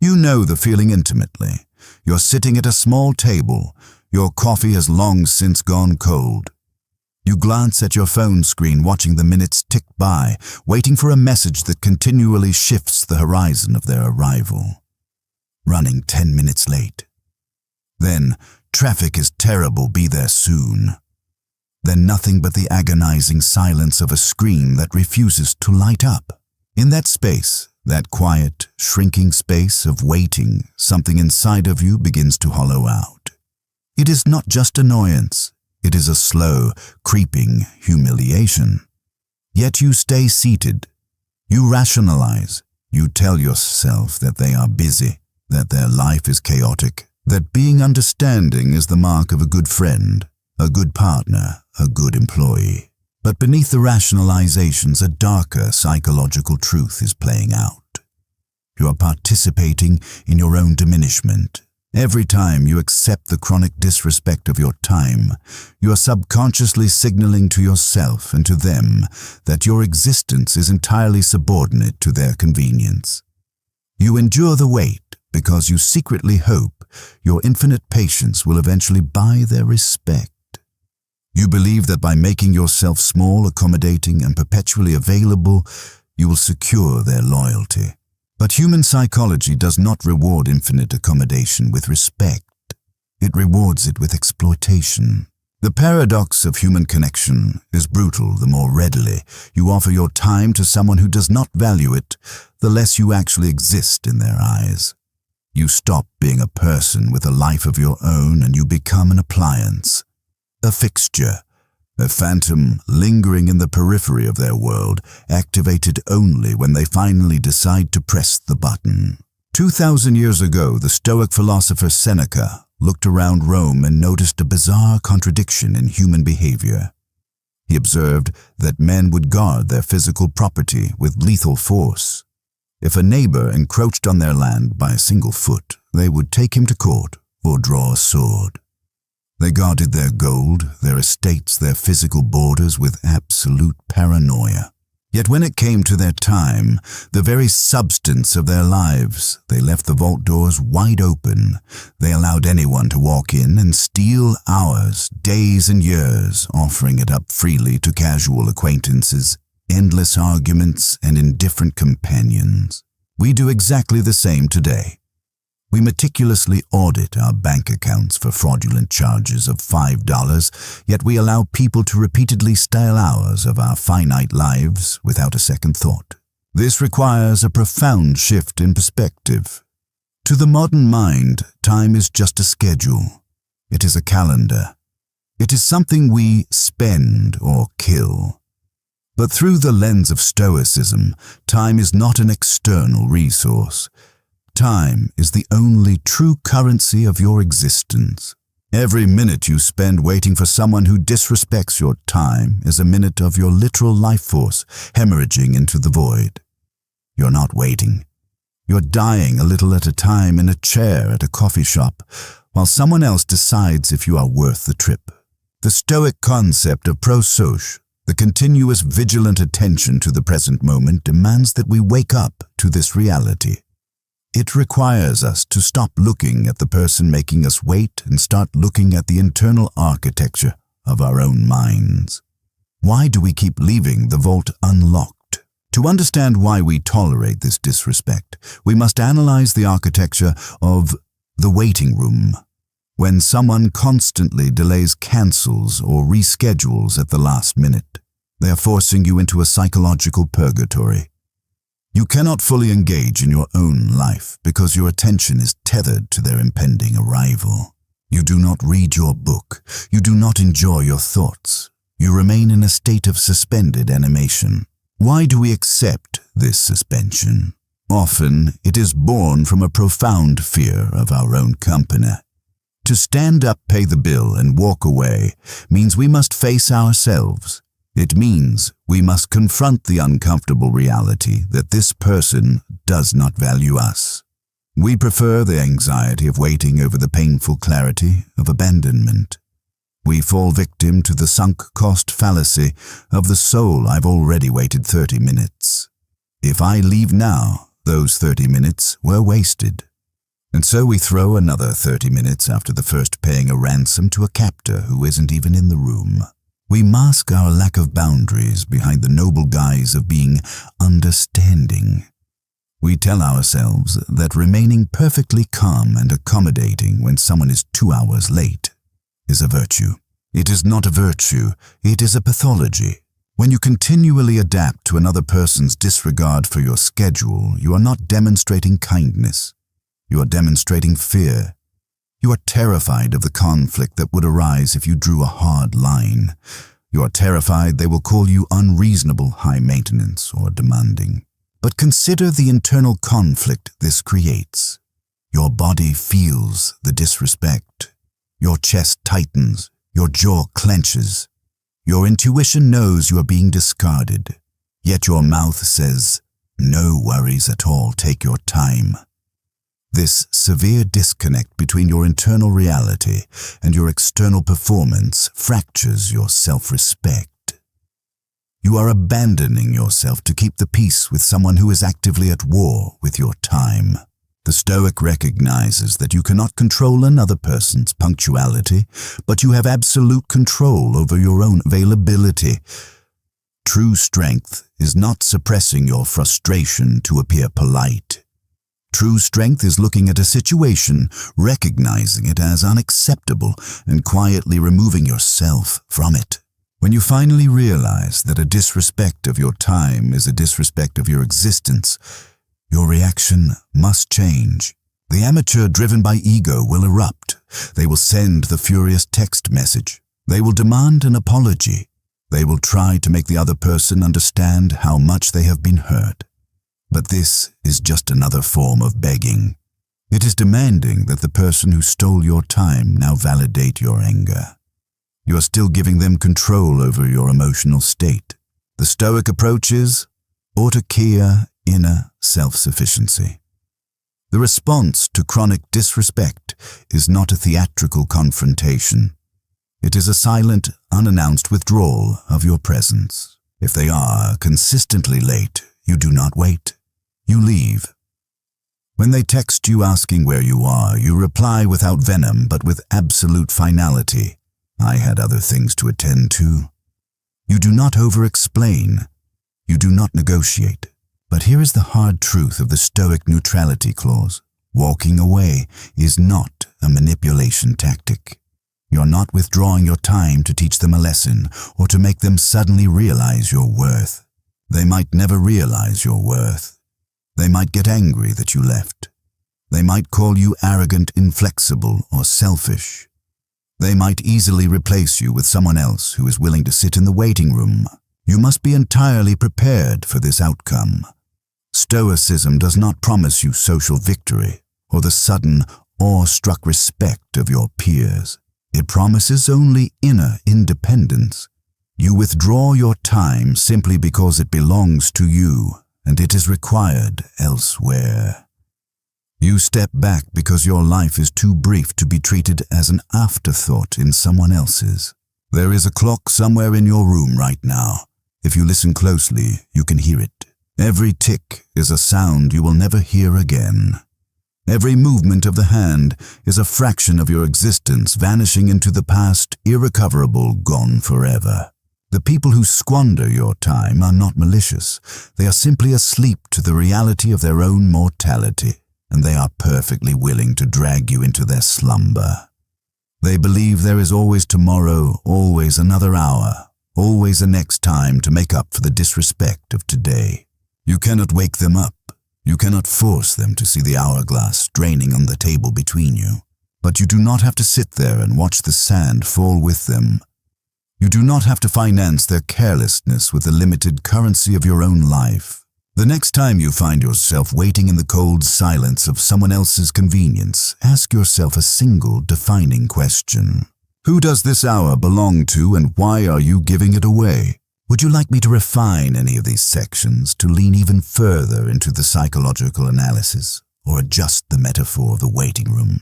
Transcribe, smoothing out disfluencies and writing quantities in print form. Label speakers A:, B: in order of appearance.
A: You know the feeling intimately. You're sitting at a small table. Your coffee has long since gone cold. You glance at your phone screen, watching the minutes tick by, waiting for a message that continually shifts the horizon of their arrival. Running 10 minutes late. Then, traffic is terrible, be there soon. Then nothing but the agonizing silence of a screen that refuses to light up. In that space, that quiet, shrinking space of waiting, something inside of you begins to hollow out. It is not just annoyance. It is a slow, creeping humiliation. Yet you stay seated. You rationalize. You tell yourself that they are busy, that their life is chaotic, that being understanding is the mark of a good friend, a good partner, a good employee. But beneath the rationalizations, a darker psychological truth is playing out. You are participating in your own diminishment. Every time you accept the chronic disrespect of your time, you are subconsciously signaling to yourself and to them that your existence is entirely subordinate to their convenience. You endure the wait because you secretly hope your infinite patience will eventually buy their respect. You believe that by making yourself small, accommodating, and perpetually available, you will secure their loyalty. But human psychology does not reward infinite accommodation with respect. It rewards it with exploitation. The paradox of human connection is brutal. The more readily you offer your time to someone who does not value it, the less you actually exist in their eyes. You stop being a person with a life of your own and you become an appliance, a fixture, a phantom lingering in the periphery of their world, activated only when they finally decide to press the button. 2,000 years ago, the Stoic philosopher Seneca looked around Rome and noticed a bizarre contradiction in human behavior. He observed that men would guard their physical property with lethal force. If a neighbor encroached on their land by a single foot, they would take him to court or draw a sword. They guarded their gold, their estates, their physical borders with absolute paranoia. Yet when it came to their time, the very substance of their lives, they left the vault doors wide open. They allowed anyone to walk in and steal hours, days, and years, offering it up freely to casual acquaintances, endless arguments, and indifferent companions. We do exactly the same today. We meticulously audit our bank accounts for fraudulent charges of $5, yet we allow people to repeatedly steal hours of our finite lives without a second thought. This requires a profound shift in perspective. To the modern mind, time is just a schedule. It is a calendar. It is something we spend or kill. But through the lens of Stoicism, time is not an external resource. Time is the only true currency of your existence. Every minute you spend waiting for someone who disrespects your time is a minute of your literal life force hemorrhaging into the void. You're not waiting. You're dying a little at a time in a chair at a coffee shop, while someone else decides if you are worth the trip. The Stoic concept of prosouche, the continuous vigilant attention to the present moment, demands that we wake up to this reality. It requires us to stop looking at the person making us wait and start looking at the internal architecture of our own minds. Why do we keep leaving the vault unlocked? To understand why we tolerate this disrespect, we must analyze the architecture of the waiting room. When someone constantly delays, cancels, or reschedules at the last minute, they are forcing you into a psychological purgatory. You cannot fully engage in your own life because your attention is tethered to their impending arrival. You do not read your book. You do not enjoy your thoughts. You remain in a state of suspended animation. Why do we accept this suspension? Often, it is born from a profound fear of our own company. To stand up, pay the bill, and walk away means we must face ourselves. It means we must confront the uncomfortable reality that this person does not value us. We prefer the anxiety of waiting over the painful clarity of abandonment. We fall victim to the sunk cost fallacy of the soul. I've already waited 30 minutes. If I leave now, those 30 minutes were wasted. And so we throw another 30 minutes after the first paying a ransom to a captor who isn't even in the room. We mask our lack of boundaries behind the noble guise of being understanding. We tell ourselves that remaining perfectly calm and accommodating when someone is 2 hours late is a virtue. It is not a virtue, it is a pathology. When you continually adapt to another person's disregard for your schedule, you are not demonstrating kindness. You are demonstrating fear. You are terrified of the conflict that would arise if you drew a hard line. You are terrified they will call you unreasonable, high maintenance, or demanding. But consider the internal conflict this creates. Your body feels the disrespect. Your chest tightens. Your jaw clenches. Your intuition knows you are being discarded. Yet your mouth says, "No worries at all, take your time." This severe disconnect between your internal reality and your external performance fractures your self-respect. You are abandoning yourself to keep the peace with someone who is actively at war with your time. The Stoic recognizes that you cannot control another person's punctuality, but you have absolute control over your own availability. True strength is not suppressing your frustration to appear polite. True strength is looking at a situation, recognizing it as unacceptable, and quietly removing yourself from it. When you finally realize that a disrespect of your time is a disrespect of your existence, your reaction must change. The amateur driven by ego will erupt. They will send the furious text message. They will demand an apology. They will try to make the other person understand how much they have been hurt. But this is just another form of begging. It is demanding that the person who stole your time now validate your anger. You are still giving them control over your emotional state. The Stoic approach is Autarkeia, inner self-sufficiency. The response to chronic disrespect is not a theatrical confrontation. It is a silent, unannounced withdrawal of your presence. If they are consistently late, you do not wait. You leave. When they text you asking where you are, you reply without venom but with absolute finality. I had other things to attend to. You do not over-explain. You do not negotiate. But here is the hard truth of the Stoic neutrality clause. Walking away is not a manipulation tactic. You're not withdrawing your time to teach them a lesson or to make them suddenly realize your worth. They might never realize your worth. They might get angry that you left. They might call you arrogant, inflexible, or selfish. They might easily replace you with someone else who is willing to sit in the waiting room. You must be entirely prepared for this outcome. Stoicism does not promise you social victory or the sudden, awe-struck respect of your peers. It promises only inner independence. You withdraw your time simply because it belongs to you and it is required elsewhere. You step back because your life is too brief to be treated as an afterthought in someone else's. There is a clock somewhere in your room right now. If you listen closely, you can hear it. Every tick is a sound you will never hear again. Every movement of the hand is a fraction of your existence vanishing into the past, irrecoverable, gone forever. The people who squander your time are not malicious. They are simply asleep to the reality of their own mortality, and they are perfectly willing to drag you into their slumber. They believe there is always tomorrow, always another hour, always a next time to make up for the disrespect of today. You cannot wake them up. You cannot force them to see the hourglass draining on the table between you. But you do not have to sit there and watch the sand fall with them. You do not have to finance their carelessness with the limited currency of your own life. The next time you find yourself waiting in the cold silence of someone else's convenience, ask yourself a single defining question. Who does this hour belong to and why are you giving it away? Would you like me to refine any of these sections to lean even further into the psychological analysis or adjust the metaphor of the waiting room?